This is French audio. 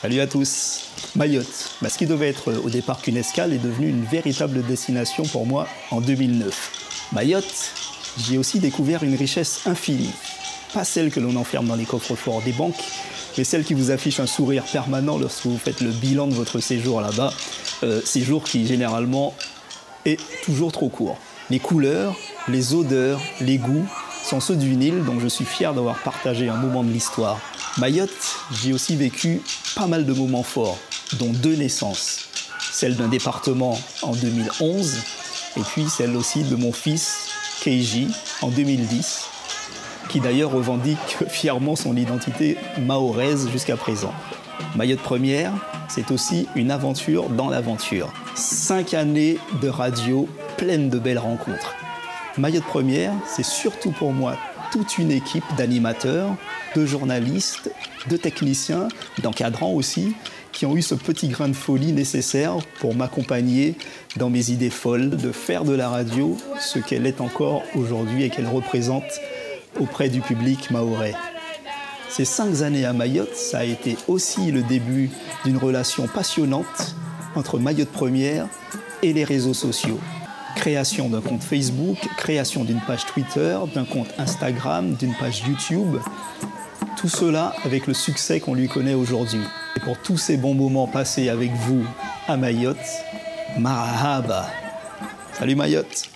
Salut à tous. Mayotte, ce qui devait être au départ qu'une escale est devenu une véritable destination pour moi en 2009. Mayotte, j'y ai aussi découvert une richesse infinie. Pas celle que l'on enferme dans les coffres-forts des banques, mais celle qui vous affiche un sourire permanent lorsque vous faites le bilan de votre séjour là-bas. Séjour qui généralement est toujours trop court. Les couleurs, les odeurs, les goûts sont ceux d'une île dont je suis fier d'avoir partagé un moment de l'histoire. Mayotte, j'ai aussi vécu pas mal de moments forts, dont 2 naissances. Celle d'un département en 2011, et puis celle aussi de mon fils, Keiji, en 2010, qui d'ailleurs revendique fièrement son identité mahoraise jusqu'à présent. Mayotte Première, c'est aussi une aventure dans l'aventure. 5 années de radio pleines de belles rencontres. Mayotte Première, c'est surtout pour moi toute une équipe d'animateurs, de journalistes, de techniciens, d'encadrants aussi, qui ont eu ce petit grain de folie nécessaire pour m'accompagner dans mes idées folles, de faire de la radio ce qu'elle est encore aujourd'hui et qu'elle représente auprès du public mahorais. Ces 5 années à Mayotte, ça a été aussi le début d'une relation passionnante entre Mayotte Première et les réseaux sociaux. Création d'un compte Facebook, création d'une page Twitter, d'un compte Instagram, d'une page YouTube. Tout cela avec le succès qu'on lui connaît aujourd'hui. Et pour tous ces bons moments passés avec vous à Mayotte, marahaba. Salut Mayotte.